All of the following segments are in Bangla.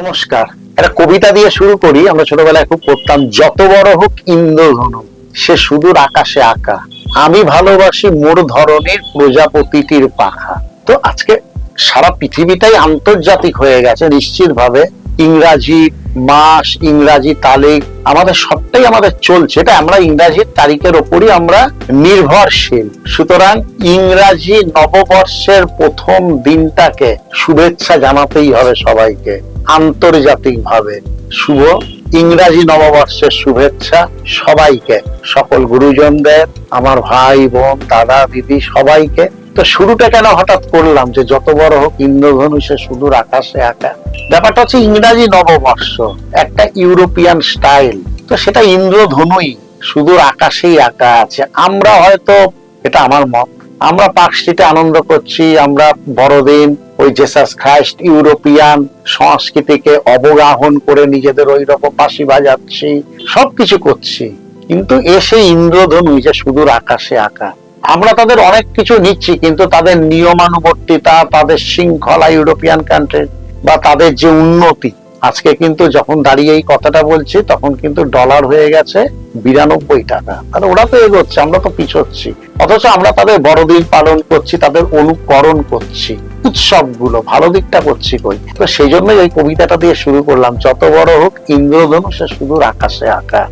নমস্কার। একটা কবিতা দিয়ে শুরু করি। আমরা ছোটবেলায় খুব পড়তাম, যত বড় হোক ইন্দ্রধনু সে সুদূর আকাশে আঁকা, আমি ভালোবাসি মোর ধরনের প্রজাপতিটির পাখা। তো আজকে সারা পৃথিবীটাই আন্তর্জাতিক হয়ে গেছে নিশ্চিত ভাবে। ইংরাজি মাস, ইংরাজি তারিখ, আমাদের সবটাই আমাদের চলছে, এটা আমরা ইংরাজির তারিখের ওপরই আমরা নির্ভরশীল। সুতরাং ইংরাজি নববর্ষের প্রথম দিনটাকে শুভেচ্ছা জানাতেই হবে সবাইকে আন্তর্জাতিক ভাবে। শুভ ইংরাজি নববর্ষের শুভেচ্ছা সবাইকে, সকল গুরুজনদের, আমার ভাই বোন, দাদা দিদি সবাইকে। তো শুরুটা কেন হঠাৎ করলাম যে যত বড় হোক ইন্দ্রধনু সে সুদূর আকাশে আঁকা? ব্যাপারটা হচ্ছে ইংরাজি নববর্ষ একটা ইউরোপিয়ান স্টাইল, তো সেটা ইন্দ্রধনুই সুদূর আকাশেই আঁকা আছে। আমরা হয়তো, এটা আমার মত, আমরা পার্ক স্ট্রিটে আনন্দ করছি, আমরা বড়দিন ওই জেসাস খ্রাইস্ট ইউরোপিয়ান সংস্কৃতিকে অবগাহন করে নিজেদের ওই রকম বাঁশি বাজাচ্ছি, সবকিছু করছি, কিন্তু এসে ইন্দ্রধনু যে সুদূর আকাশে আঁকা। আমরা তাদের অনেক কিছু নিচ্ছি, কিন্তু তাদের নিয়মানুবর্তিতা, তাদের শৃঙ্খলা, ইউরোপিয়ান কান্ট্রি বা তাদের যে উন্নতি, আজকে কিন্তু যখন দাঁড়িয়ে এই কথাটা বলছি তখন কিন্তু ডলার হয়ে গেছে 92 টাকা। তাহলে ওরা তো এগোচ্ছে, আমরা তো পিছোচ্ছি। অথচ আমরা তাদের বড়দিন পালন করছি, তাদের অনুকরণ করছি, উৎসবগুলো ভালো দিকটা করছি কই? তো সেই জন্যই এই কবিতাটা দিয়ে শুরু করলাম, যত বড় হোক ইন্দ্রধনু সে সুদূর আকাশে আঁকা।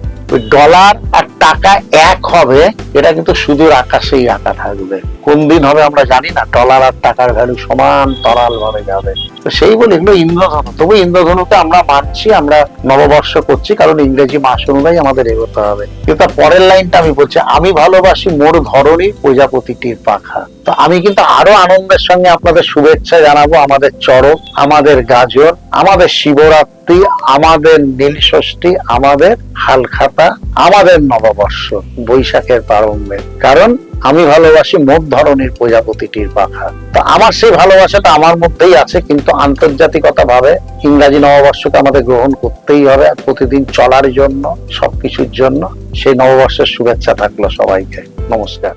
ডলার আর টাকা এক হবে, এটা কিন্তু সুদূর আকাশেই আঁকা থাকবে। কোন দিন হবে আমরা জানি না, ডলার আর টাকার ভ্যালু সমান তরাল ভাবে যাবে। তো সেই বলে এগুলো ইন্দ্রধনু, তবু ইন্দ্রধনুকে আমরা মানছি, আমরা নববর্ষ করছি, কারণ ইংরেজি মাস অনুযায়ী আমাদের এগোতে হবে। কিন্তু তার পরের লাইনটা আমি বলছি, আমি ভালোবাসি মোর ধরনী প্রজাপতিটির পাখা। তো আমি কিন্তু আরো আনন্দের সঙ্গে আপনাদের শুভেচ্ছা জানাবো আমাদের চড়ক, আমাদের গাজর, আমাদের শিবরাত্রি, আমাদের নীলষষ্ঠী, আমাদের হালখাতা, আমাদের নববর্ষ বৈশাখের প্রারম্ভে। কারণ আমি ভালোবাসি মোট ধরনের প্রজাপতিটির পাখা। তো আমার সেই ভালোবাসাটা আমার মধ্যেই আছে, কিন্তু আন্তর্জাতিকতা ভাবে ইংরাজি নববর্ষকে আমাদের গ্রহণ করতেই হবে প্রতিদিন চলার জন্য, সবকিছুর জন্য। সেই নববর্ষের শুভেচ্ছা থাকলো সবাইকে। নমস্কার।